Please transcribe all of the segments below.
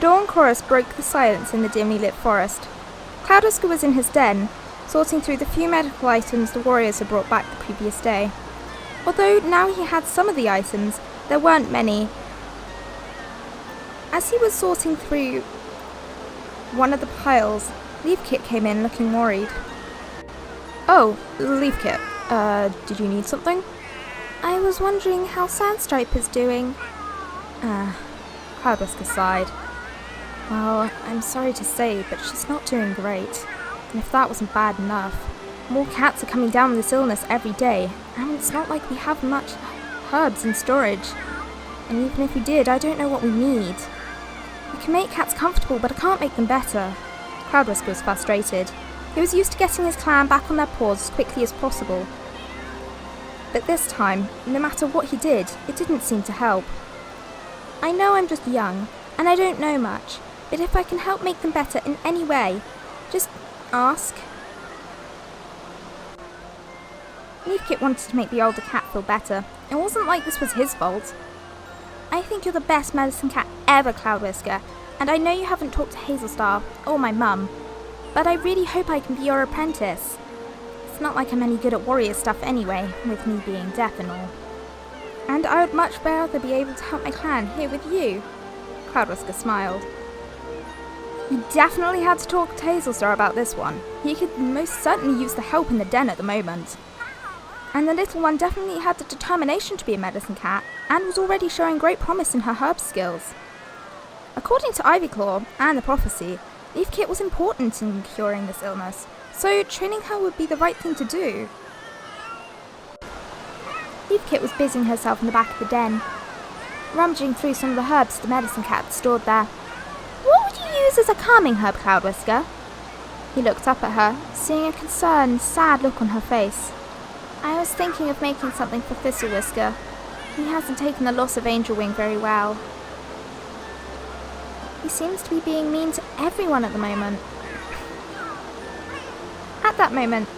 dawn chorus broke the silence in the dimly lit forest. Cloudwhisker was in his den, sorting through the few medical items the warriors had brought back the previous day. Although now he had some of the items, there weren't many. As he was sorting through one of the piles, Leafkit came in looking worried. Oh, Leafkit, did you need something? I was wondering how Sandstripe is doing. Cloudwhisker sighed. Well, I'm sorry to say, but she's not doing great. And if that wasn't bad enough, more cats are coming down with this illness every day, and it's not like we have much herbs in storage. And even if we did, I don't know what we need. We can make cats comfortable, but I can't make them better. Cloudwhisker was frustrated. He was used to getting his clan back on their paws as quickly as possible. But this time, no matter what he did, it didn't seem to help. I know I'm just young, and I don't know much, but if I can help make them better in any way, just ask. Leafkit wanted to make the older cat feel better. It wasn't like this was his fault. I think you're the best medicine cat ever, Cloudwhisker, and I know you haven't talked to Hazelstar or my mum, but I really hope I can be your apprentice. It's not like I'm any good at warrior stuff anyway, with me being deaf and all. And I would much rather be able to help my clan here with you. Cloudwhisker smiled. You definitely had to talk to Hazelstar about this one. He could most certainly use the help in the den at the moment. And the little one definitely had the determination to be a medicine cat, and was already showing great promise in her herb skills. According to Ivyclaw and the prophecy, Leafkit was important in curing this illness, so training her would be the right thing to do. Leafkit was busying herself in the back of the den, rummaging through some of the herbs the medicine cat had stored there. What would you use as a calming herb, Cloudwhisker? He looked up at her, seeing a concerned, sad look on her face. I was thinking of making something for Thistlewhisker. He hasn't taken the loss of Angel Wing very well. He seems to be being mean to everyone at the moment. At that moment,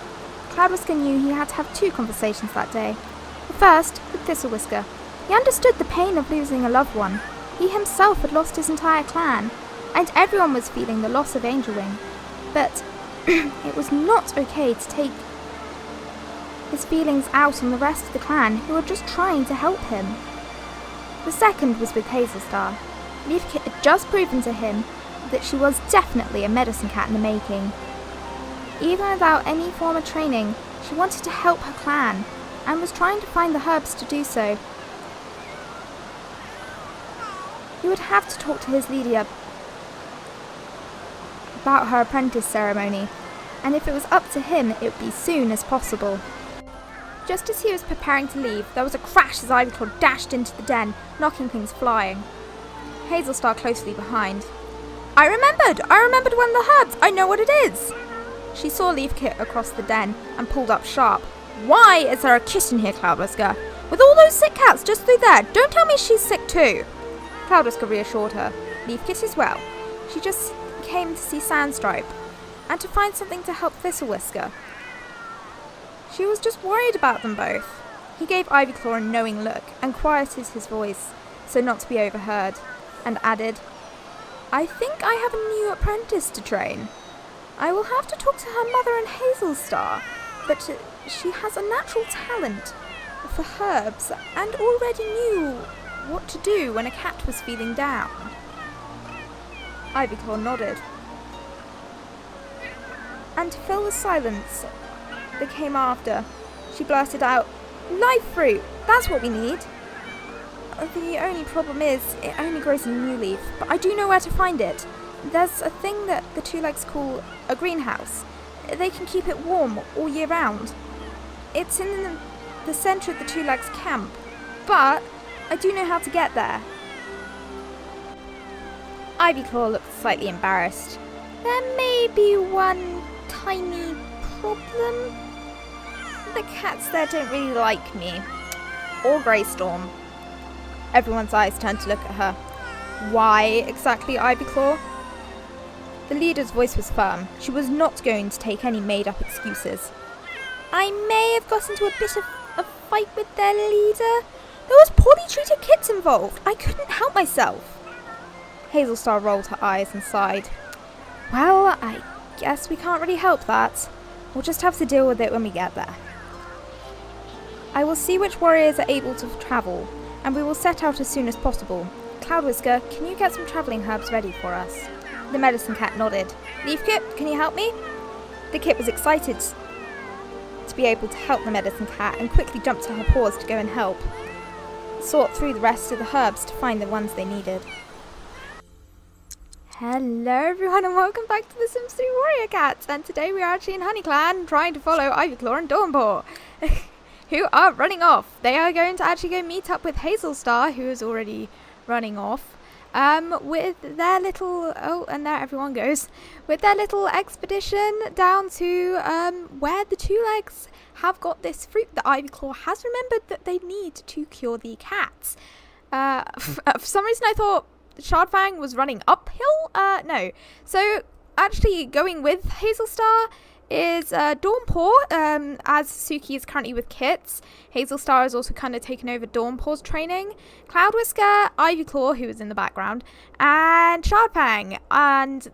Cloudwhisker knew he had to have two conversations that day. The first with Thistlewhisker. He understood the pain of losing a loved one. He himself had lost his entire clan, and everyone was feeling the loss of Angel Wing. But it was not okay to take his feelings out on the rest of the clan who were just trying to help him. The second was with Hazelstar. Leafkit had just proven to him that she was definitely a medicine cat in the making. Even without any form of training, she wanted to help her clan, and was trying to find the herbs to do so. He would have to talk to his leader about her apprentice ceremony, and if it was up to him, it would be soon as possible. Just as he was preparing to leave, there was a crash as Ivyclaw dashed into the den, knocking things flying. Hazelstar closely behind. I remembered one of the herbs! I know what it is! She saw Leafkit across the den and pulled up sharp. Why is there a kitchen here, Cloudwhisker? With all those sick cats just through there, don't tell me she's sick too! Cloudwhisker reassured her. Leafkit as well. She just came to see Sandstripe, and to find something to help Thistlewhisker. She was just worried about them both. He gave Ivyclaw a knowing look and quieted his voice, so not to be overheard, and added, I think I have a new apprentice to train. I will have to talk to her mother and Hazelstar, but she has a natural talent for herbs and already knew what to do when a cat was feeling down. Ivyclaw nodded. And to fill the silence that came after, she blurted out, Live fruit! That's what we need! The only problem is, it only grows in New Leaf, but I do know where to find it. There's a thing that the twolegs call a greenhouse. They can keep it warm all year round. It's in the centre of the twolegs camp, but I do know how to get there. Ivyclaw looked slightly embarrassed. There may be one tiny problem. The cats there don't really like me. Or Greystorm. Everyone's eyes turned to look at her. Why exactly, Ivyclaw? The leader's voice was firm. She was not going to take any made-up excuses. I may have got into a bit of a fight with their leader. There was poorly treated kids involved. I couldn't help myself. Hazelstar rolled her eyes and sighed. Well, I guess we can't really help that. We'll just have to deal with it when we get there. I will see which warriors are able to travel, and we will set out as soon as possible. Cloudwhisker, can you get some travelling herbs ready for us? The medicine cat nodded. Leafkit, can you help me? The kit was excited to be able to help the medicine cat and quickly jumped to her paws to go and help. Sort through the rest of the herbs to find the ones they needed. Hello everyone and welcome back to the Sims 3 Warrior Cats, and today we are actually in Honeyclan trying to follow Ivyclaw and Dawnpaw who are running off. They are going to actually go meet up with Hazelstar, who is already running off, with their little, and there everyone goes, with their little expedition down to where the twolegs have got this fruit that Ivyclaw has remembered that they need to cure the cats. For some reason I thought Shardfang was running uphill? No. So, actually going with Hazelstar is Dawnpaw, as Suki is currently with Kits. Hazelstar has also kind of taken over Dawnpaw's training. Cloudwhisker, Ivyclaw, who is in the background, and Shardfang. And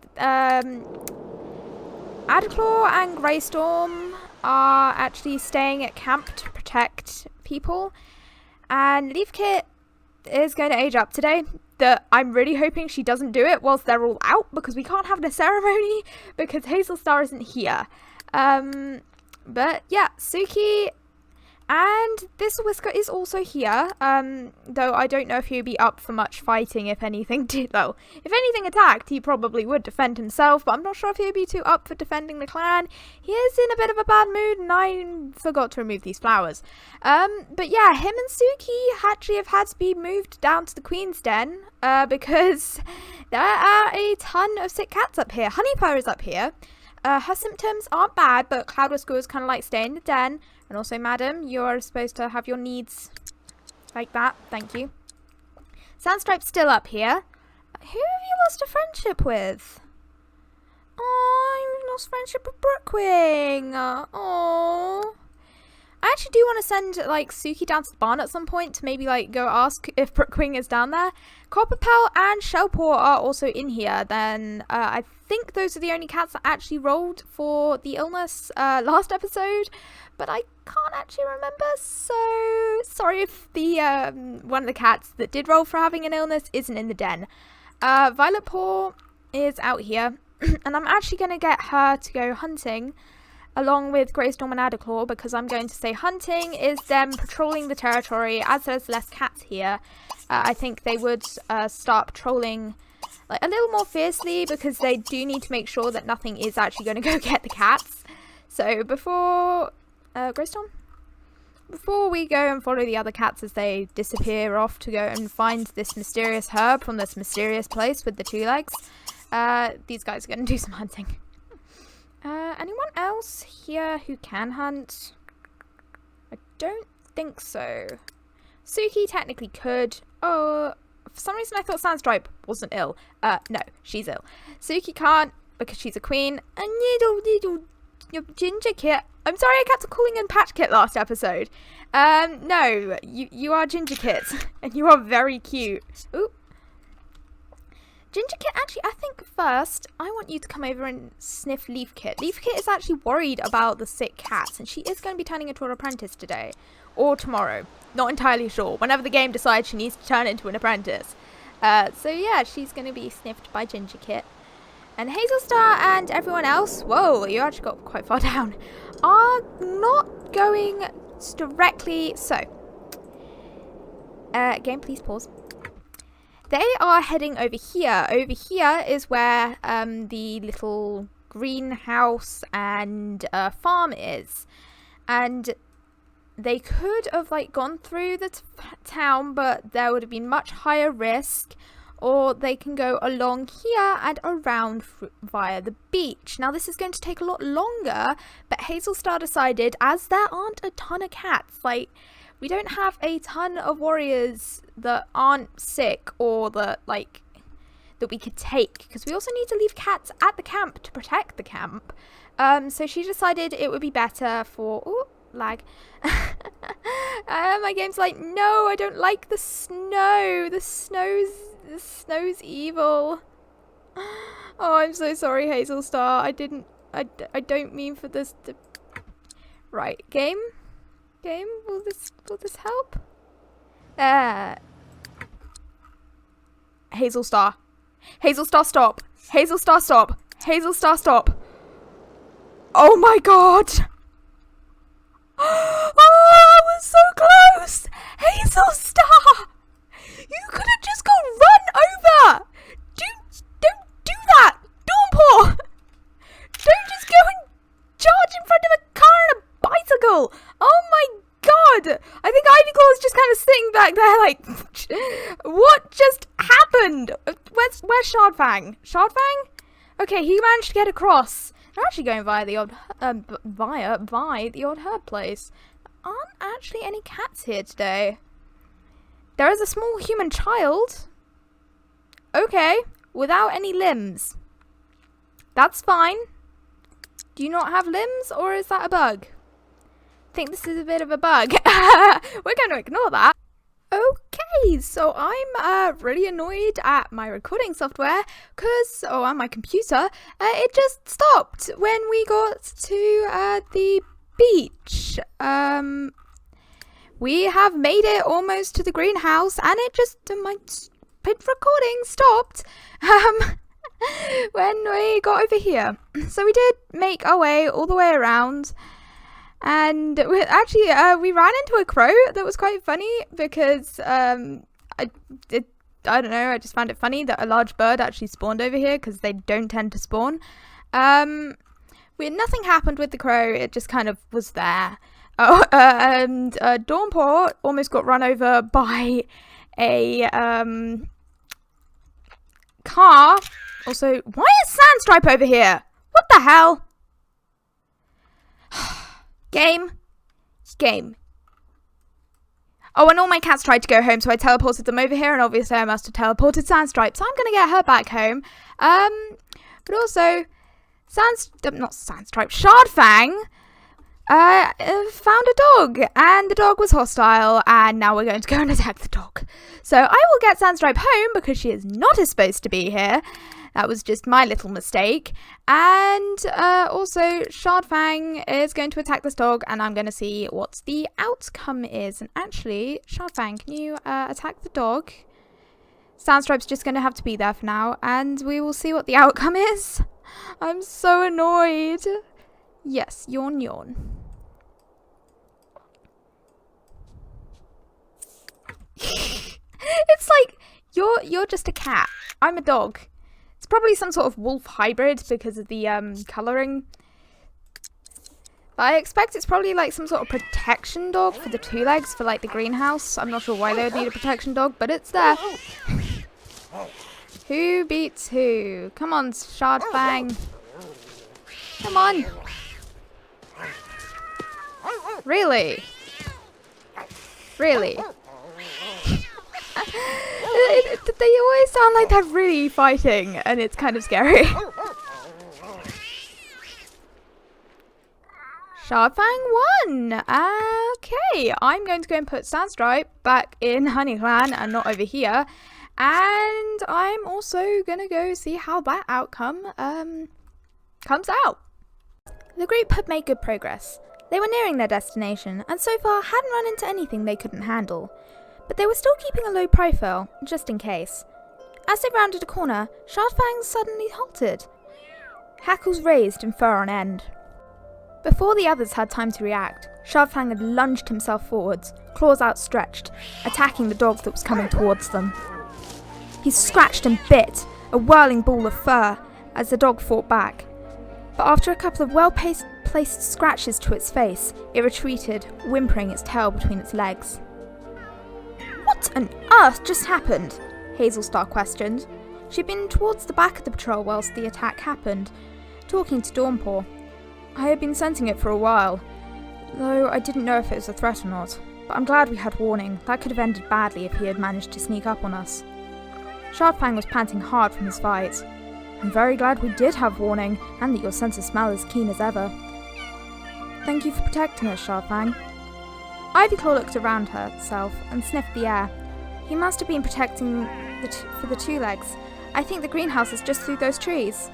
Adderclaw and Greystorm are actually staying at camp to protect people. And Leafkit is going to age up today. I'm really hoping she doesn't do it whilst they're all out, because we can't have the ceremony because Hazelstar isn't here. But yeah, Suki and this Whisker is also here, though I don't know if he'd be up for much fighting. If anything attacked, he probably would defend himself, but I'm not sure if he'd be too up for defending the clan. He is in a bit of a bad mood, and I forgot to remove these flowers. But yeah, him and Suki actually have had to be moved down to the Queen's Den, because there are a ton of sick cats up here. Honeyclan is up here. Her symptoms aren't bad, but Cloudwhisker is kind of like stay in the den. And also, madam, you're supposed to have your needs like that. Thank you. Sandstripe's still up here. Who have you lost a friendship with? Oh, you've lost friendship with Brookwing. Oh. I actually do want to send, like, Suki down to the barn at some point to maybe, like, go ask if Brookwing is down there. Copperpel and Shellpaw are also in here. Then I think those are the only cats that actually rolled for the illness last episode, but I can't actually remember, so sorry if the one of the cats that did roll for having an illness isn't in the den. Violetpaw is out here, and I'm actually going to get her to go hunting along with Greystorm and Adderclaw, because I'm going to say hunting is them patrolling the territory. As there's less cats here, I think they would start patrolling like a little more fiercely, because they do need to make sure that nothing is actually going to go get the cats. So before Greystorm, before we go and follow the other cats as they disappear off to go and find this mysterious herb from this mysterious place with the two legs, these guys are going to do some hunting. Anyone else here who can hunt? I don't think so. Suki technically could. Oh, for some reason I thought Sandstripe wasn't ill. No, she's ill. Suki can't because she's a queen. And little Ginger Kit. I'm sorry I kept calling him Patch Kit last episode. No, you are Ginger Kit, and you are very cute. Ooh. Ginger Kit, actually, I think first, I want you to come over and sniff Leafkit. Leafkit is actually worried about the sick cats, and she is going to be turning into an apprentice today. Or tomorrow. Not entirely sure. Whenever the game decides she needs to turn into an apprentice. So yeah, she's going to be sniffed by Ginger Kit. And Hazelstar and everyone else, whoa, you actually got quite far down, are not going directly, so. Game, please pause. They are heading over here. Over here is where the little greenhouse and farm is. And they could have like gone through the town, but there would have been much higher risk. Or they can go along here and around via the beach. Now this is going to take a lot longer, but Hazelstar decided, as there aren't a ton of cats, like, we don't have a ton of warriors that aren't sick or that we could take, because we also need to leave cats at the camp to protect the camp. So she decided it would be better for... Ooh, lag. My game's like, no, I don't like the snow. The snow's This snow's evil. Oh, I'm so sorry, Hazel Star. I don't mean for this to... Right, game? Game? Will this help? Hazel Star. Hazel Star, stop. Hazel Star, stop. Hazel Star, stop. Oh my god! Oh, I was so close! Hazel Star! You could have just gone run over! Don't do that! Dawnpaw! Don't just go and charge in front of a car and a bicycle! Oh my god! I think Ivyclaw is just kind of sitting back there like, what just happened? Where's Shardfang? Shardfang? Okay, he managed to get across. They're actually going via the old, by the old herb place. There aren't actually any cats here today. There is a small human child. Okay, without any limbs. That's fine. Do you not have limbs, or is that a bug? I think this is a bit of a bug. We're going to ignore that. Okay, so I'm really annoyed at my recording software because, on my computer, it just stopped when we got to the beach. We have made it almost to the greenhouse, and it just, my recording stopped when we got over here. So we did make our way all the way around. And we ran into a crow that was quite funny because I don't know, I just found it funny that a large bird actually spawned over here because they don't tend to spawn. Nothing happened with the crow, it just kind of was there. And Dawnpaw almost got run over by a car. Also, why is Sandstripe over here? What the hell? Game. Oh, and all my cats tried to go home, so I teleported them over here, and obviously I must have teleported Sandstripe, so I'm going to get her back home. But also, Shardfang found a dog, and the dog was hostile, and now we're going to go and attack the dog. So I will get Sandstripe home, because she is not supposed to be here. That was just my little mistake. And also, Shardfang is going to attack this dog, and I'm going to see what the outcome is. And actually, Shardfang, can you attack the dog? Sandstripe's just going to have to be there for now, and we will see what the outcome is. I'm so annoyed. Yes, yawn. It's like, you're just a cat. I'm a dog. It's probably some sort of wolf hybrid because of the colouring. But I expect it's probably like some sort of protection dog for the twolegs for like the greenhouse. I'm not sure why they would need a protection dog, but it's there. Who beats who? Come on, Shardfang. Come on. Really? Really? They always sound like they're really fighting, and it's kind of scary. Shardfang won! Okay, I'm going to go and put Sandstripe back in Honeyclan and not over here. And I'm also going to go see how that outcome comes out. The group had made good progress. They were nearing their destination, and so far hadn't run into anything they couldn't handle. But they were still keeping a low profile, just in case. As they rounded a corner, Shardfang suddenly halted. Hackles raised and fur on end. Before the others had time to react, Shardfang had lunged himself forwards, claws outstretched, attacking the dog that was coming towards them. He scratched and bit, a whirling ball of fur, as the dog fought back. But after a couple of well-placed scratches to its face, it retreated, whimpering its tail between its legs. What on earth just happened? Hazelstar questioned. She'd been towards the back of the patrol whilst the attack happened, talking to Dawnpaw. I had been sensing it for a while, though I didn't know if it was a threat or not. But I'm glad we had warning. That could have ended badly if he had managed to sneak up on us. Shardfang was panting hard from his fight. I'm very glad we did have warning, and that your sense of smell is keen as ever. Thank you for protecting us, Shardfang. Ivyclaw looked around herself and sniffed the air. He must have been protecting for the twolegs. I think the greenhouse is just through those trees.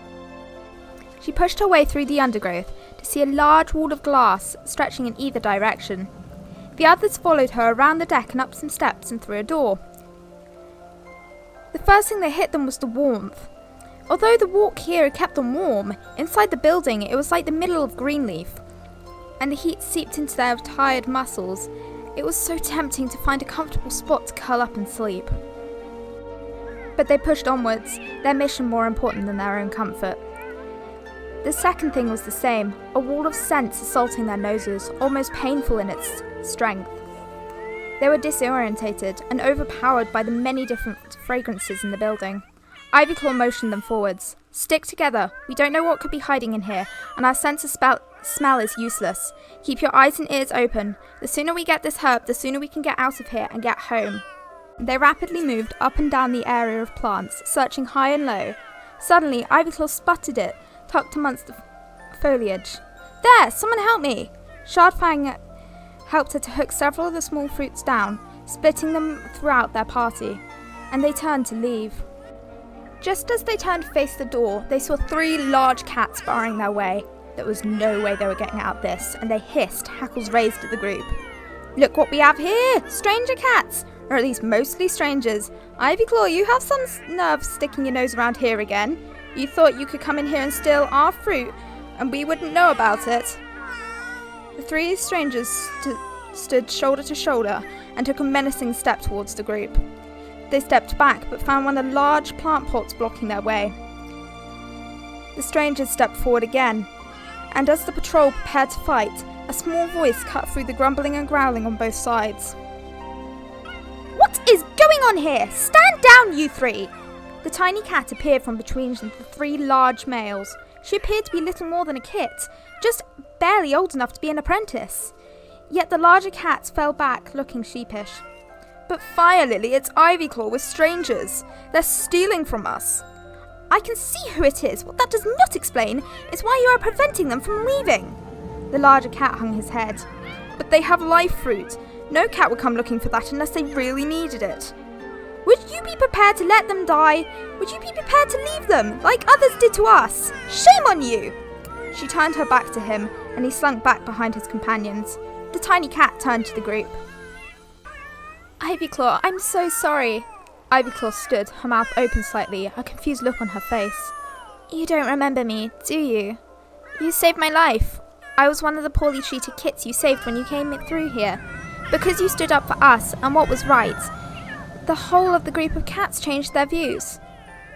She pushed her way through the undergrowth to see a large wall of glass stretching in either direction. The others followed her around the deck and up some steps and through a door. The first thing that hit them was the warmth. Although the walk here had kept them warm, inside the building it was like the middle of Greenleaf, and the heat seeped into their tired muscles. It was so tempting to find a comfortable spot to curl up and sleep. But they pushed onwards, their mission more important than their own comfort. The second thing was the same, a wall of scents assaulting their noses, almost painful in its strength. They were disorientated and overpowered by the many different fragrances in the building. Ivyclaw motioned them forwards. Stick together, we don't know what could be hiding in here, and our sense of smell is useless. Keep your eyes and ears open. The sooner we get this herb, the sooner we can get out of here and get home. They rapidly moved up and down the area of plants, searching high and low. Suddenly, Ivyclaw spotted it, tucked amongst the foliage. There! Someone help me! Shardfang helped her to hook several of the small fruits down, splitting them throughout their party, and they turned to leave. Just as they turned to face the door, they saw 3 large cats barring their way. There was no way they were getting out this, and they hissed, hackles raised at the group. Look what we have here! Stranger cats! Or at least mostly strangers. Ivyclaw, you have some nerve sticking your nose around here again. You thought you could come in here and steal our fruit, and we wouldn't know about it. The 3 strangers stood shoulder to shoulder and took a menacing step towards the group. They stepped back, but found one of the large plant pots blocking their way. The strangers stepped forward again, and as the patrol prepared to fight, a small voice cut through the grumbling and growling on both sides. What is going on here? Stand down, you 3! The tiny cat appeared from between the 3 large males. She appeared to be little more than a kit, just barely old enough to be an apprentice. Yet the larger cats fell back, looking sheepish. But Fire Lily, it's Ivyclaw with strangers. They're stealing from us. I can see who it is. What that does not explain is why you are preventing them from leaving. The larger cat hung his head. But they have life fruit. No cat would come looking for that unless they really needed it. Would you be prepared to let them die? Would you be prepared to leave them, like others did to us? Shame on you! She turned her back to him, and he slunk back behind his companions. The tiny cat turned to the group. Ivyclaw, I'm so sorry. Ivyclaw stood, her mouth open slightly, a confused look on her face. You don't remember me, do you? You saved my life. I was one of the poorly treated kits you saved when you came through here. Because you stood up for us and what was right, the whole of the group of cats changed their views.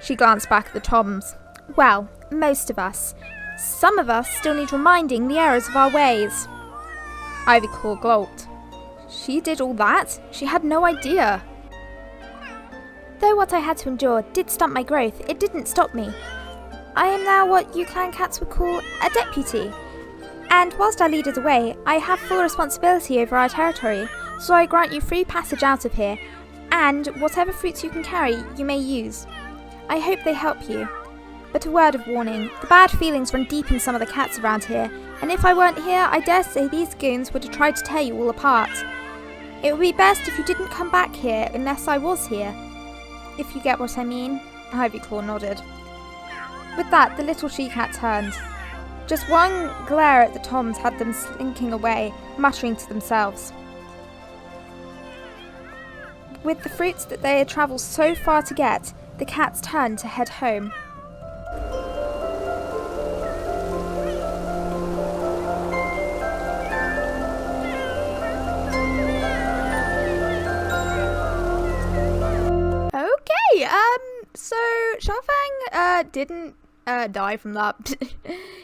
She glanced back at the Toms. Well, most of us. Some of us still need reminding the errors of our ways. Ivyclaw gulped. She did all that? She had no idea. Though what I had to endure did stunt my growth, it didn't stop me. I am now what you clan cats would call a deputy. And whilst our leader's away, I have full responsibility over our territory, so I grant you free passage out of here, and whatever fruits you can carry, you may use. I hope they help you. But a word of warning, the bad feelings run deep in some of the cats around here, and if I weren't here, I dare say these goons would have tried to tear you all apart. It would be best if you didn't come back here unless I was here. If you get what I mean. Ivyclaw nodded. With that, the little she-cat turned. Just one glare at the Toms had them slinking away, muttering to themselves. With the fruits that they had travelled so far to get, the cats turned to head home. Okay, so Shangfang didn't die from that.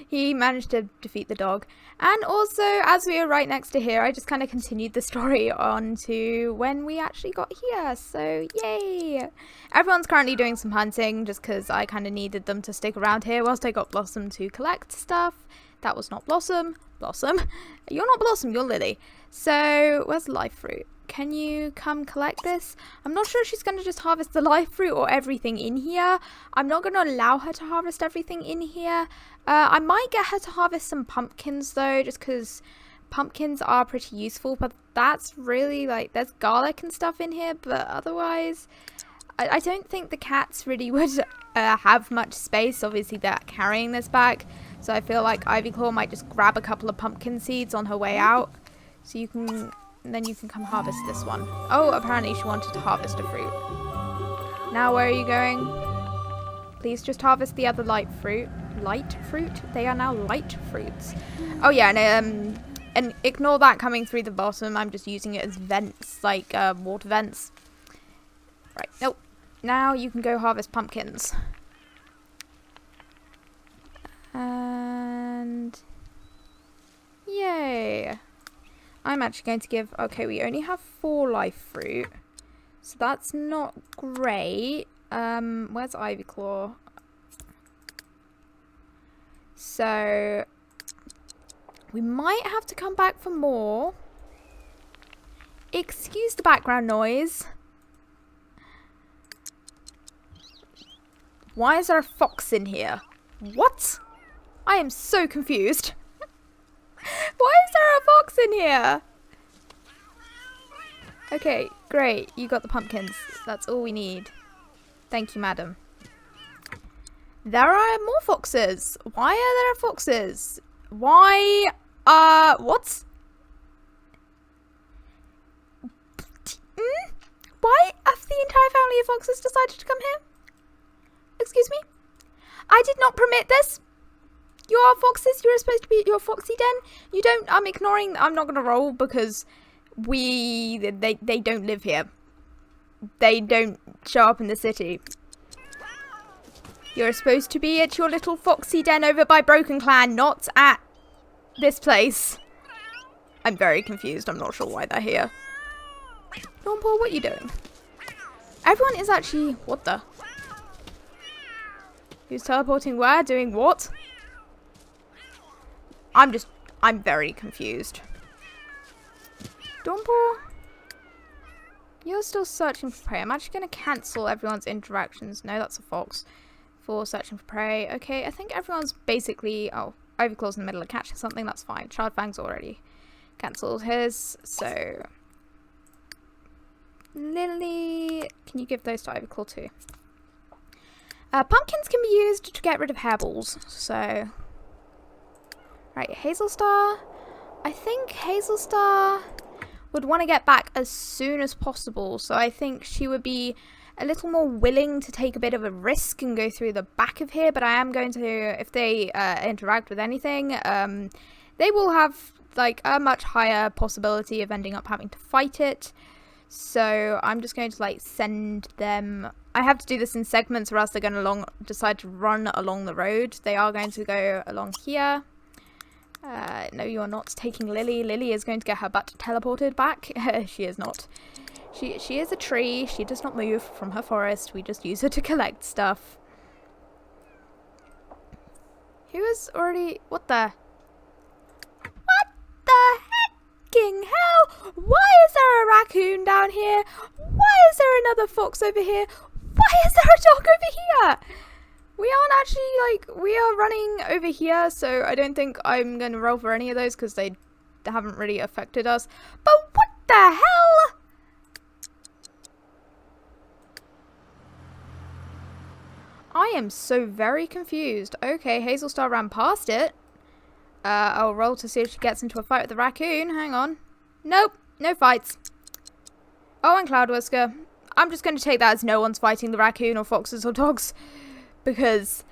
He managed to defeat the dog. And also, as we were right next to here, I just kind of continued the story on to when we actually got here. So, yay! Everyone's currently doing some hunting, just because I kind of needed them to stick around here whilst I got Blossom to collect stuff. That was not Blossom. Blossom? You're not Blossom, you're Lily. So, where's Life Fruit? Can you come collect this? I'm not sure if she's going to just harvest the life fruit or everything in here. I'm not going to allow her to harvest everything in here. I might get her to harvest some pumpkins though, just because pumpkins are pretty useful, but that's really like, there's garlic and stuff in here, but otherwise I don't think the cats really would have much space. Obviously they're carrying this back, so I feel like Ivyclaw might just grab a couple of pumpkin seeds on her way out, so you can, then you can come harvest this one. Oh, apparently she wanted to harvest a fruit. Now where are you going? Please just harvest the other light fruit. Light fruit? They are now light fruits. Oh yeah, and ignore that coming through the bottom. I'm just using it as vents, like water vents. Right, nope. Now you can go harvest pumpkins. And yay. I'm actually going to give, okay, we only have 4 life fruit, so that's not great. Where's Ivyclaw? So we might have to come back for more. Excuse the background noise. Why is there a fox in here? What? I am so confused. Why is there a fox in here? Okay, great. You got the pumpkins. That's all we need. Thank you, madam. There are more foxes. Why are there foxes? Why? What? Why have the entire family of foxes decided to come here? Excuse me? I did not permit this. You are foxes. You are supposed to be at your foxy den. You don't. I'm ignoring. I'm not gonna roll because they don't live here. They don't show up in the city. You're supposed to be at your little foxy den over by Broken Clan, not at this place. I'm very confused. I'm not sure why they're here. Paul, what are you doing? Everyone is actually... What the? Who's teleporting where? Doing what? I'm very confused. Paul, you're still searching for prey. I'm actually going to cancel everyone's interactions. No, that's a fox. For searching for prey. Okay, I think everyone's basically... Oh, Ivyclaw's in the middle of catching something. That's fine. Childfang's already cancelled his. So... Lily... Can you give those to Ivyclaw too? Pumpkins can be used to get rid of hairballs. So... Right, Hazelstar. I think Hazelstar would want to get back as soon as possible. So I think she would be a little more willing to take a bit of a risk and go through the back of here. But I am going to, if they interact with anything, they will have like a much higher possibility of ending up having to fight it. So I'm just going to like send them. I have to do this in segments or else they're going to decide to run along the road. They are going to go along here. No, you are not taking Lily. Lily is going to get her butt teleported back. She is not. She is a tree. She does not move from her forest. We just use her to collect stuff. Who is already... What the... What the hecking hell? Why is there a raccoon down here? Why is there another fox over here? Why is there a dog over here? We aren't actually, like, we are running over here, so I don't think I'm going to roll for any of those because they haven't really affected us. But what the hell? I am so very confused. Okay, Hazelstar ran past it. I'll roll to see if she gets into a fight with the raccoon. Hang on. Nope, no fights. Oh, and Cloud Whisker. I'm just going to take that as no one's fighting the raccoon or foxes or dogs. Because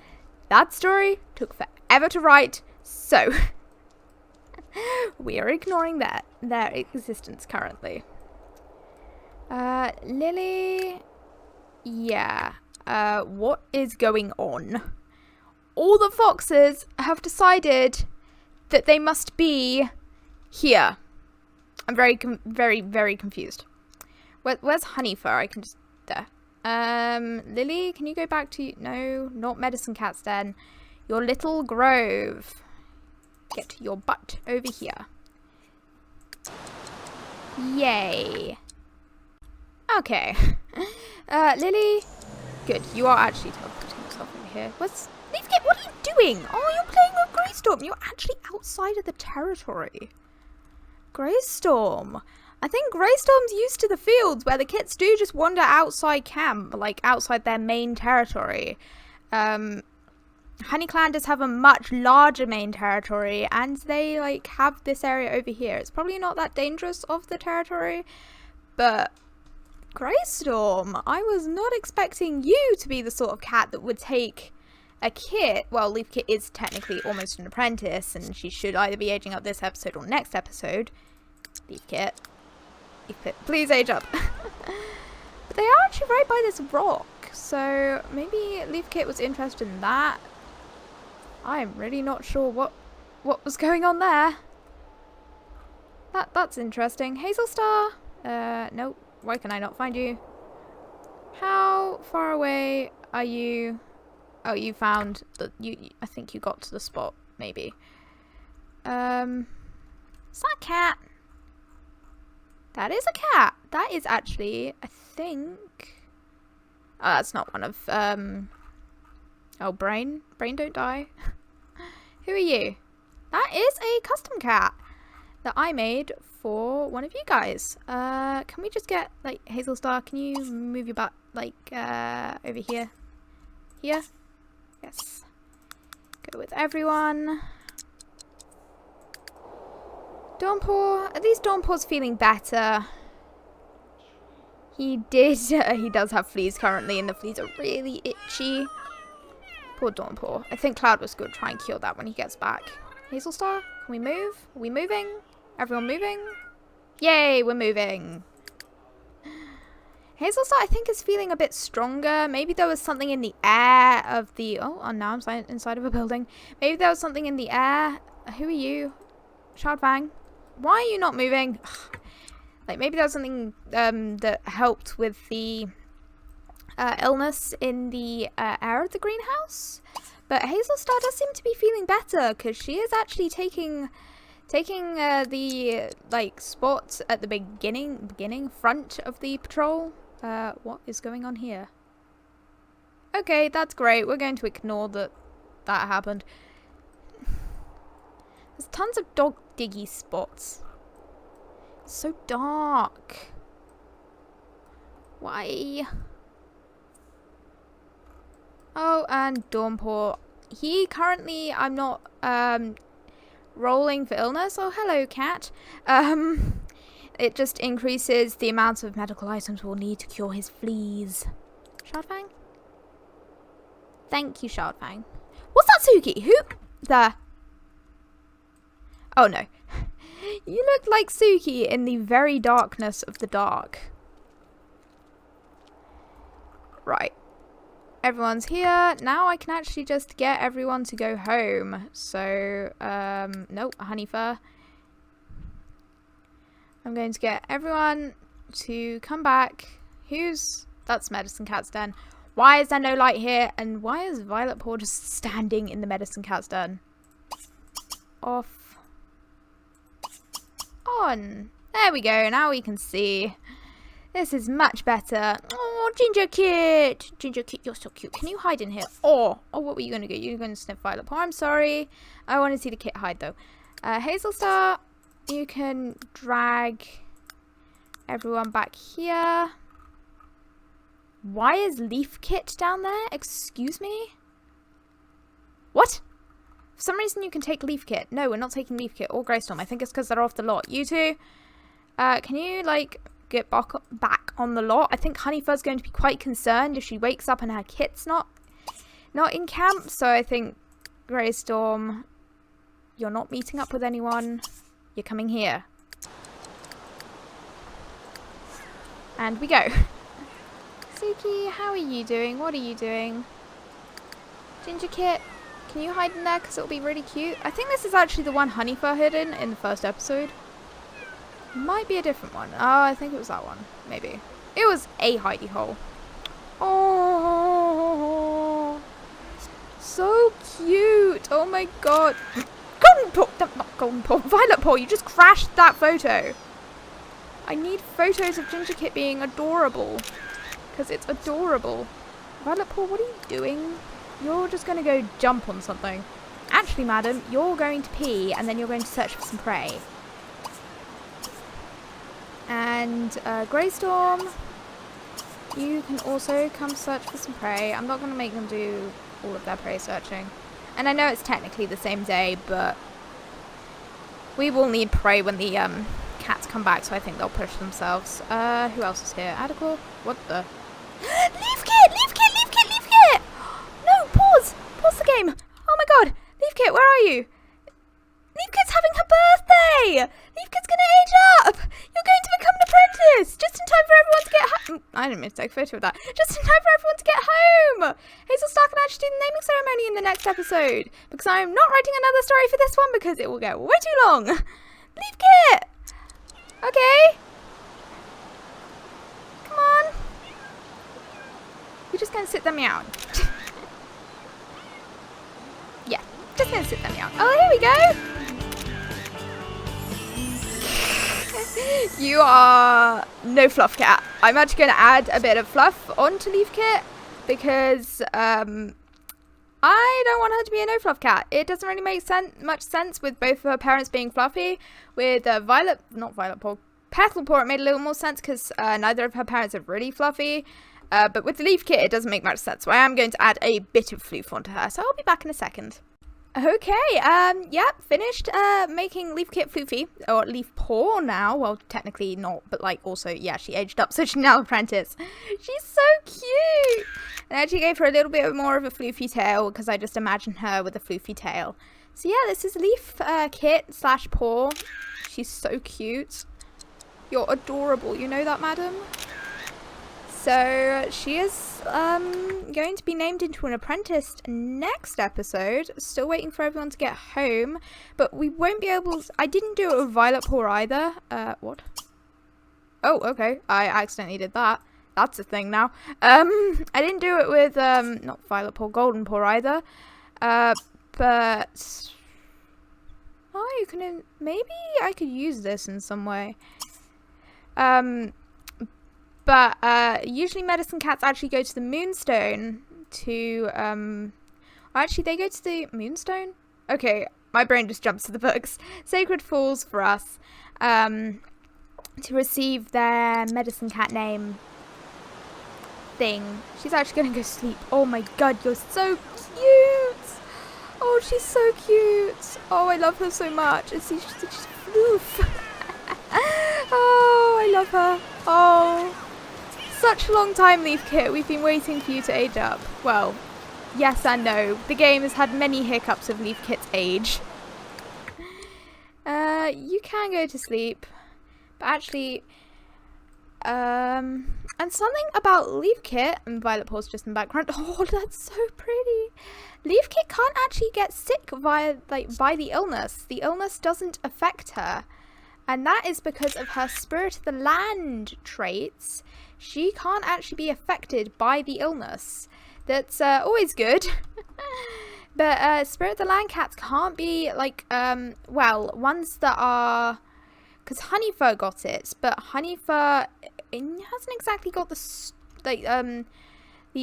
that story took forever to write, so we are ignoring their existence currently. Lily, yeah. What is going on? All the foxes have decided that they must be here. I'm very, very confused. Where's Honeyfur? I can just there. Lily, can you go back to... No, not Medicine Cat's den. Your little grove. Get your butt over here. Yay. Okay. Lily. Good, you are actually teleporting yourself over here. What are you doing? Oh, you're playing with Greystorm. You're actually outside of the territory. Greystorm. I think Greystorm's used to the fields where the kits do just wander outside camp, like outside their main territory. Honeyclan does have a much larger main territory, and they like have this area over here. It's probably not that dangerous of the territory, but Greystorm, I was not expecting you to be the sort of cat that would take a kit. Well, Leaf Kit is technically almost an apprentice, and she should either be aging up this episode or next episode. Leaf Kit, please age up. But they are actually right by this rock, so maybe Leaf Kit was interested in that. I'm really not sure what was going on there. That's interesting. Hazel Star? Nope. Why can I not find you? How far away are you? Oh, you found the I think you got to the spot, maybe. Is that a cat? That is a cat. That is actually, I think. Oh, that's not one of oh, Brain don't die. Who are you? That is a custom cat that I made for one of you guys. Can we just get, like, Hazel Star, can you move your butt, like, over here? Here? Yes. Go with everyone. Dawnpaw, at least Dawnpaw's feeling better. He does have fleas currently, and the fleas are really itchy. Poor Dawnpaw. I think Cloud was going to try and cure that when he gets back. Hazel Star, can we move? Are we moving? Everyone moving? Yay, we're moving. Hazel Star, I think, is feeling a bit stronger. Maybe there was something in the air of the... Oh, now I'm inside of a building. Maybe there was something in the air. Who are you? Shardfang. Why are you not moving? Like, maybe there was something that helped with the illness in the air of the greenhouse. But Hazel Star does seem to be feeling better, because she is actually taking the like spot at the beginning front of the patrol. What is going on here? Okay, that's great. We're going to ignore that happened. There's tons of dog diggy spots. It's so dark. Why? Oh, and Dawnpaw. He currently, I'm not rolling for illness. Oh, hello, cat. It just increases the amount of medical items we'll need to cure his fleas. Shardfang? Thank you, Shardfang. What's that, Suki? Who? There. Oh, no. You look like Suki in the very darkness of the dark. Right. Everyone's here. Now I can actually just get everyone to go home. So, nope, honey fur. I'm going to get everyone to come back. That's Medicine Cat's den. Why is there no light here? And why is Violet Paw just standing in the Medicine Cat's den? Off. On. There we go. Now we can see. This is much better. Oh, Ginger Kit. Ginger Kit, you're so cute. Can you hide in here? Oh, what were you going to do? You're going to sniff Violet Paw. I'm sorry. I want to see the kit hide, though. Hazel Star, you can drag everyone back here. Why is Leaf Kit down there? Excuse me? What? For some reason you can take Leaf Kit. No, we're not taking Leaf Kit or Greystorm. I think it's because they're off the lot. You two, can you, like, get back on the lot? I think Honeyfur's going to be quite concerned if she wakes up and her kit's not in camp. So I think, Greystorm, you're not meeting up with anyone. You're coming here. And we go. Suki, how are you doing? What are you doing? Ginger Kit, can you hide in there? Because it'll be really cute. I think this is actually the one Honeyfur hid in the first episode. Might be a different one. Oh, I think it was that one. Maybe. It was a hidey hole. Oh, so cute. Oh my god. Golden Paw. Not Golden Paw. Violet Paw, you just crashed that photo. I need photos of Ginger Kit being adorable. Because it's adorable. Violet Paw, what are you doing? You're just going to go jump on something. Actually, madam, you're going to pee and then you're going to search for some prey. And Greystorm, you can also come search for some prey. I'm not going to make them do all of their prey searching. And I know it's technically the same day, but we will need prey when the cats come back, so I think they'll push themselves. Who else is here? Adical? What the? Leaf Kit! Leaf Kit! Leaf Kit! Leaf Kit! No, pause! Pause the game! Oh my god! Leaf Kit, where are you? Leaf Kit's having her birthday! Leaf Kit's gonna age up! You're going to become an apprentice! Just in time for everyone to get home! I didn't mean to take a photo of that. Just in time for everyone to get home! Hazel Star can actually do the naming ceremony in the next episode, because I'm not writing another story for this one because it will get way too long. Leaf Kit! Okay. Come on. You're just gonna sit them out. Yeah, just gonna sit them out. Oh, here we go! You are no fluff cat. I'm actually going to add a bit of fluff onto Leaf Kit because I don't want her to be a no fluff cat. It doesn't really make much sense with both of her parents being fluffy. With Petal Paw, it made a little more sense because neither of her parents are really fluffy. But with the Leaf Kit, it doesn't make much sense. So I am going to add a bit of floof onto her. So I'll be back in a second. Okay, yep, finished making Leaf Kit floofy, or Leaf Paw now. Well, technically not, but like also, yeah, she aged up, so she's now apprentice. She's so cute! I actually gave her a little bit more of a floofy tail because I just imagined her with a floofy tail. So yeah, this is Leaf Kit / Paw. She's so cute. You're adorable, you know that, madam? So she is going to be named into an apprentice next episode. Still waiting for everyone to get home, but we won't be able to, I didn't do it with Violet Paw either. What? Oh, okay. I accidentally did that. That's a thing now. I didn't do it with not Violet Paw, Golden Paw either. But oh, you can, maybe I could use this in some way. But usually medicine cats actually go to the Moonstone to, actually they go to the Moonstone? Okay, my brain just jumps to the books. Sacred Falls for us, to receive their medicine cat name thing. She's actually going to go sleep. Oh my god, you're so cute! Oh, she's so cute! Oh, I love her so much. And she's floof. Oh, I love her. Oh. Such a long time, Leaf Kit. We've been waiting for you to age up. Well, yes and no. The game has had many hiccups of Leaf Kit's age. You can go to sleep. But actually, and something about Leaf Kit, and Violet Paw's just in the background. Oh, that's so pretty. Leaf Kit can't actually get sick by the illness. The illness doesn't affect her. And that is because of her Spirit of the Land traits. She can't actually be affected by the illness. That's always good. But Spirit of the Land cats can't be like, well, ones that are, because Honeyfur got it, but Honeyfur hasn't exactly got the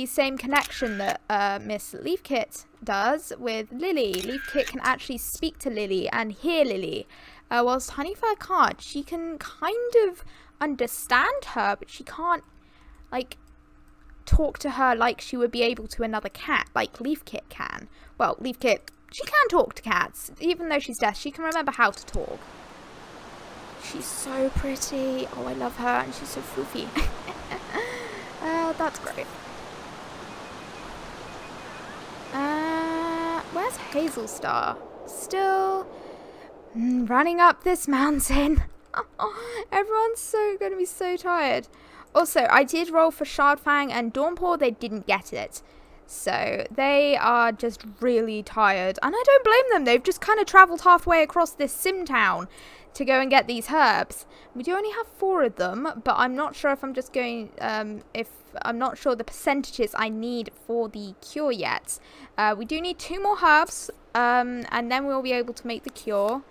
same connection that Miss Leafkit does with Lily. Leafkit can actually speak to Lily and hear Lily, whilst Honeyfur can't. She can kind of understand her, but she can't like talk to her like she would be able to another cat, like Leafkit can. Well, Leafkit, she can talk to cats, even though she's deaf. She can remember how to talk. She's so pretty. Oh, I love her, and she's so floofy. That's great. Where's Hazel Star? Still running up this mountain. Everyone's going to be so tired. Also, I did roll for Shardfang and Dawnpaw. They didn't get it. So they are just really tired. And I don't blame them. They've just kind of travelled halfway across this sim town to go and get these herbs. We do only have 4 of them, but I'm not sure if I'm just going, I'm not sure the percentages I need for the cure yet. We do need 2 more herbs, and then we'll be able to make the cure.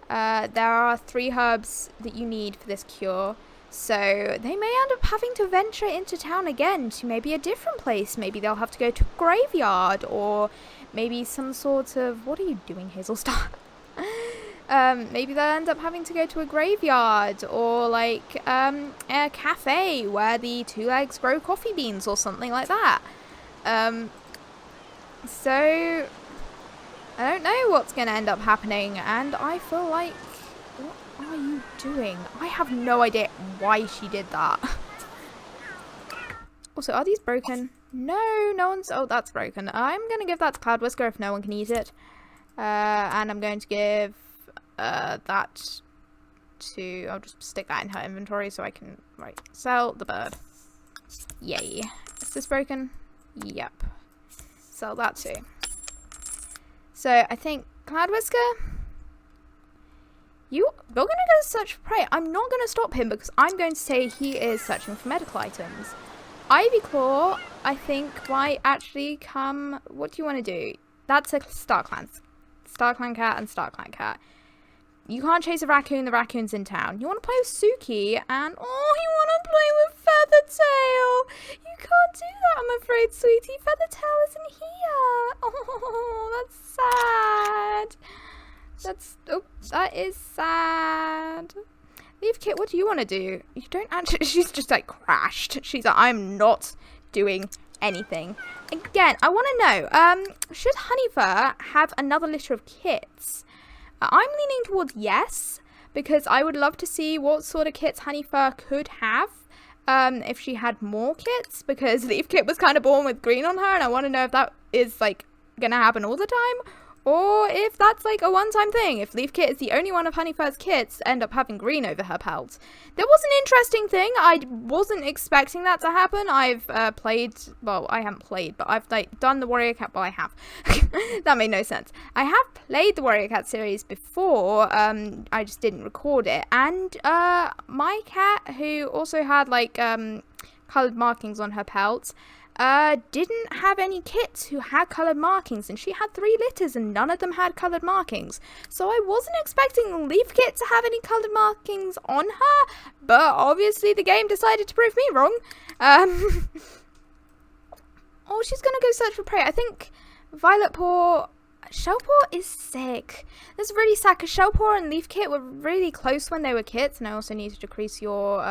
There are 3 herbs that you need for this cure. So they may end up having to venture into town again to maybe a different place. Maybe they'll have to go to a graveyard, or maybe some sort of... What are you doing, Hazel Star? Maybe they'll end up having to go to a graveyard or like a cafe where the two legs grow coffee beans or something like that. So I don't know what's going to end up happening, and I feel like, what are you doing? I have no idea why she did that. Also, are these broken? No, no one's... Oh, that's broken. I'm going to give that to Cloud Whisker if no one can eat it. And I'm going to give that to... I'll just stick that in her inventory so I can... Right, sell the bird. Yay. Is this broken? Yep. Sell that too. So, I think... Cloud Whisker... You're going to go search for prey. I'm not going to stop him because I'm going to say he is searching for medical items. Ivy Claw, I think, might actually come... What do you want to do? That's a StarClan. StarClan cat and StarClan cat. You can't chase a raccoon. The raccoon's in town. You want to play with Suki, and... Oh, you want to play with Feathertail. You can't do that, I'm afraid, sweetie. Feathertail isn't here. Oh, that's sad. Oh, that is sad. Leaf Kit, what do you want to do? You don't actually... She's just, like, crashed. She's like, I'm not doing anything. Again, I want to know, should Honeyfur have another litter of kits? I'm leaning towards yes, because I would love to see what sort of kits Honeyfur could have if she had more kits, because Leaf Kit was kind of born with green on her, and I want to know if that is, like, going to happen all the time, or if that's like a one-time thing. If Leaf Kit is the only one of Honeyfur's kits end up having green over her pelt. There was an interesting thing. I wasn't expecting that to happen. I've played... Well, I haven't played, but I've like done the Warrior Cat... Well, I have. That made no sense. I have played the Warrior Cat series before. I just didn't record it. And my cat, who also had like coloured markings on her pelt... didn't have any kits who had coloured markings, and she had 3 litters and none of them had coloured markings. So I wasn't expecting Leaf Kit to have any coloured markings on her, but obviously the game decided to prove me wrong. Oh, she's gonna go search for prey. I think Violetpaw... Shellpaw is sick. That's really sad, because Shellpaw and Leaf Kit were really close when they were kits, and I also need to decrease your,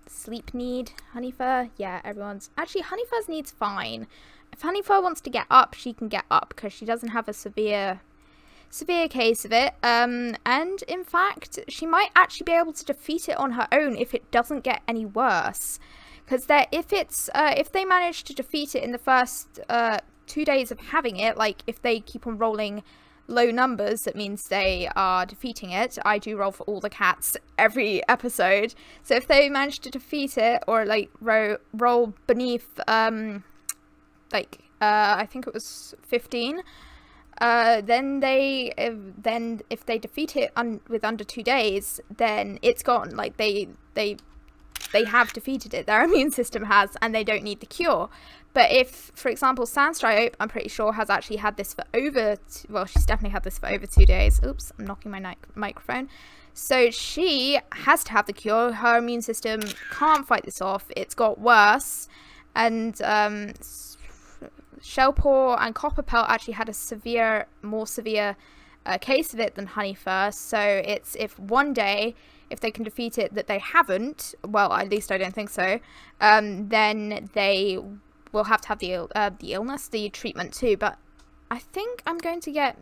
sleep need. Honeyfur, yeah, everyone's... Actually, Honeyfur's need's fine. If Honeyfur wants to get up, she can get up, because she doesn't have a severe case of it. And in fact, she might actually be able to defeat it on her own if it doesn't get any worse. Because if they manage to defeat it in the first 2 days of having it, like if they keep on rolling low numbers, that means they are defeating it. I do roll for all the cats every episode, so if they manage to defeat it, or like roll beneath I think it was 15, then if they defeat it with under 2 days, then it's gone. Like they have defeated it, their immune system has, and they don't need the cure. But if, for example, Sandstripe, I'm pretty sure, has actually had this for over... Well, she's definitely had this for over 2 days. Oops, I'm knocking my microphone. So she has to have the cure. Her immune system can't fight this off. It's got worse. And Shellpaw and Copperpelt actually had a more severe case of it than Honeyfur. So it's if one day... If they can defeat it, that they haven't... Well, at least I don't think so. Then they... We'll have to have the treatment too, but I think I'm going to get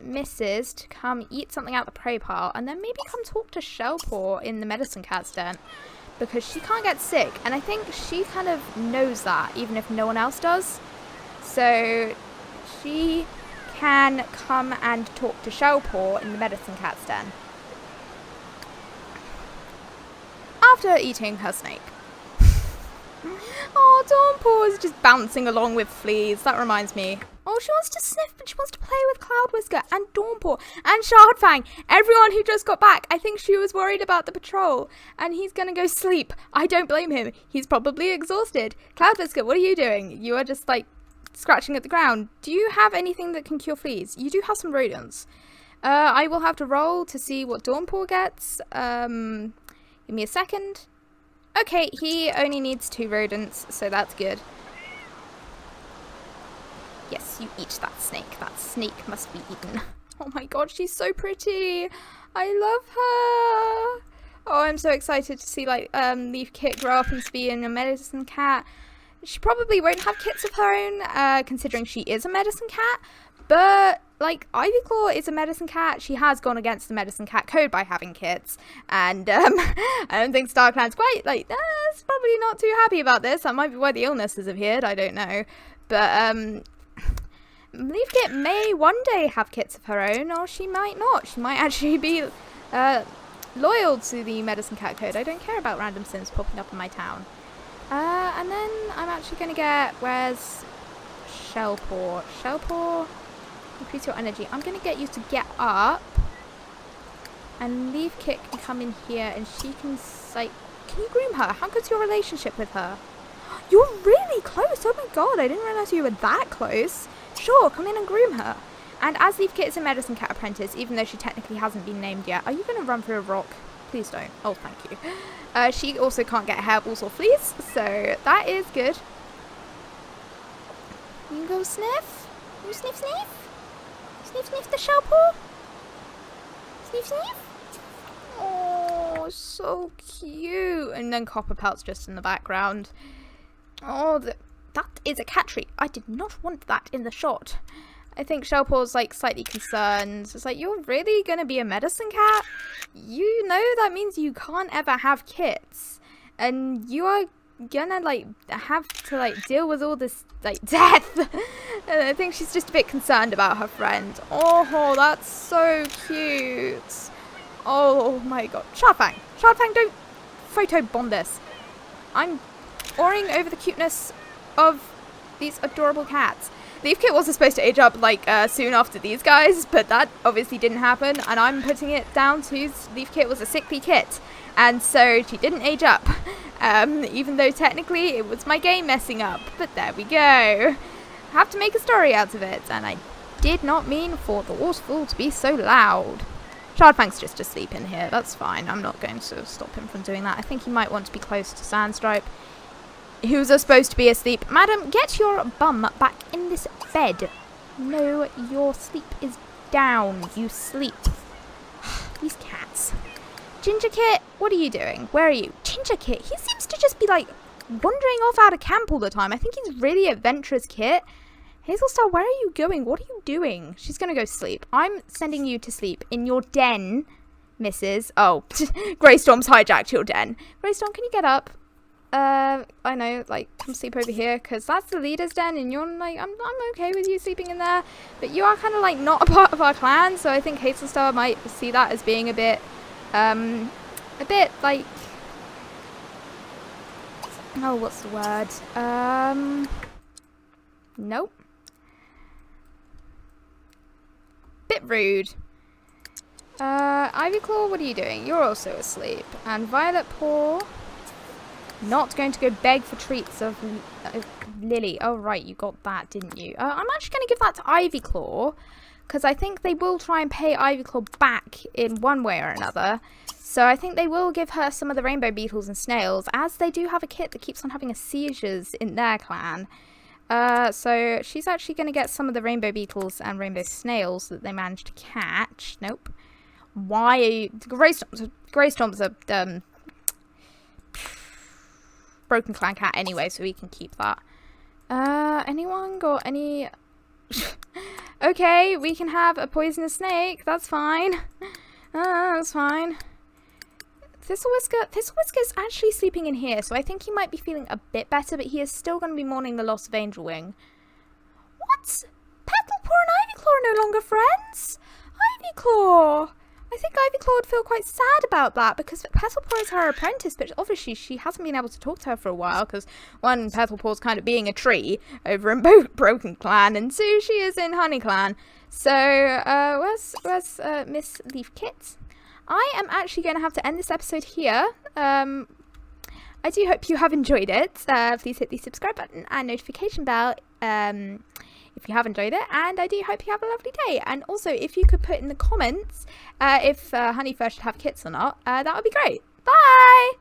Mrs. to come eat something out the prey pile, and then maybe come talk to Shellpaw in the medicine cat's den, because she can't get sick, and I think she kind of knows that, even if no one else does. So she can come and talk to Shellpaw in the medicine cat's den after eating her snake. Oh, Dawnpaw is just bouncing along with fleas. That reminds me. Oh, she wants to sniff, but she wants to play with Cloud Whisker and Dawnpaw and Shardfang. Everyone who just got back. I think she was worried about the patrol, and he's gonna go sleep. I don't blame him. He's probably exhausted. Cloud Whisker, what are you doing? You are just, like, scratching at the ground. Do you have anything that can cure fleas? You do have some rodents. I will have to roll to see what Dawnpaw gets. Give me a second. Okay, he only needs 2 rodents, so that's good. Yes, you eat that snake. That snake must be eaten. Oh my god, she's so pretty. I love her. Oh, I'm so excited to see like Leaf Kit grow up into being a medicine cat. She probably won't have kits of her own, considering she is a medicine cat. But like Ivyclaw is a medicine cat. She has gone against the medicine cat code by having kits, and I don't think StarClan's quite like it's probably not too happy about this. That might be why the illness has appeared. I don't know, but Leaf Kit may one day have kits of her own, or she might not. She might actually be loyal to the medicine cat code. I don't care about random sims popping up in my town. And then I'm actually going to get, where's Shellpaw? Shellpaw, increase your energy. I'm going to get you to get up. And Leaf Kit can come in here and she can, like, can you groom her? How good's your relationship with her? You're really close. Oh my god, I didn't realize you were that close. Sure, come in and groom her. And as Leaf Kit is a medicine cat apprentice, even though she technically hasn't been named yet, are you going to run through a rock? Please don't. Oh, thank you. She also can't get hairballs or fleas, so that is good. You go sniff. You sniff, sniff. Sniff, sniff the Shellpaw. Sniff, sniff. Oh, so cute. And then Copper Pelt's just in the background. Oh, that is a cat tree. I did not want that in the shot. I think Shellpaw's like slightly concerned. It's like, you're really gonna be a medicine cat? You know that means you can't ever have kits. And you are gonna like have to like deal with all this like death. And I think she's just a bit concerned about her friend. Oh, that's so cute. Oh my god. Shardfang, don't photobomb this. I'm awing over the cuteness of these adorable cats. Leaf Kit wasn't supposed to age up like soon after these guys, but that obviously didn't happen, and I'm putting it down to Leaf Kit was a sickly kit, and so she didn't age up, even though technically it was my game messing up, but there we go. Have to make a story out of it, and I did not mean for the waterfall to be so loud. Shardfang's just asleep in here, that's fine. I'm not going to stop him from doing that. I think he might want to be close to Sandstripe, who's supposed to be asleep. Madam, get your bum back in this bed. No, your sleep is down. You sleep. These cats. Ginger Kit, what are you doing? Where are you? Ginger Kit, he seems to just be like wandering off out of camp all the time. I think he's really adventurous Kit. Hazelstar, where are you going? What are you doing? She's gonna go sleep. I'm sending you to sleep in your den, Mrs. Oh, Greystorm's hijacked your den. Greystorm, can you get up? I know, like, come sleep over here, because that's the leader's den, and you're like, I'm okay with you sleeping in there, but you are kind of, like, not a part of our clan, so I think Hazelstar might see that as being a bit, like, oh, what's the word, nope. Bit rude. Ivyclaw, what are you doing? You're also asleep, and Violetpaw, not going to go beg for treats of Lily. Oh, right, you got that, didn't you? I'm actually going to give that to Ivyclaw, because I think they will try and pay Ivyclaw back in one way or another. So I think they will give her some of the rainbow beetles and snails, as they do have a kit that keeps on having seizures in their clan. So she's actually going to get some of the rainbow beetles and rainbow snails that they managed to catch. Nope. Why are you... Greystorm's a... broken clan cat anyway, so we can keep that. Anyone got any... Okay, we can have a poisonous snake. That's fine. That's fine. Thistlewhisker's actually sleeping in here, so I think he might be feeling a bit better, but he is still going to be mourning the loss of Angel Wing. What? Petalpaw and Ivyclaw are no longer friends? Ivyclaw! I think Ivyclaw would feel quite sad about that, because Petalpaw is her apprentice, but obviously she hasn't been able to talk to her for a while, because one, Petalpaw's kind of being a tree over in Broken Clan, and two, she is in Honeyclan. So, where's Miss Leaf Kit? I am actually going to have to end this episode here. I do hope you have enjoyed it. Please hit the subscribe button and notification bell if you have enjoyed it, and I do hope you have a lovely day. And also, if you could put in the comments if Honeyfur should have kits or not, that would be great. Bye!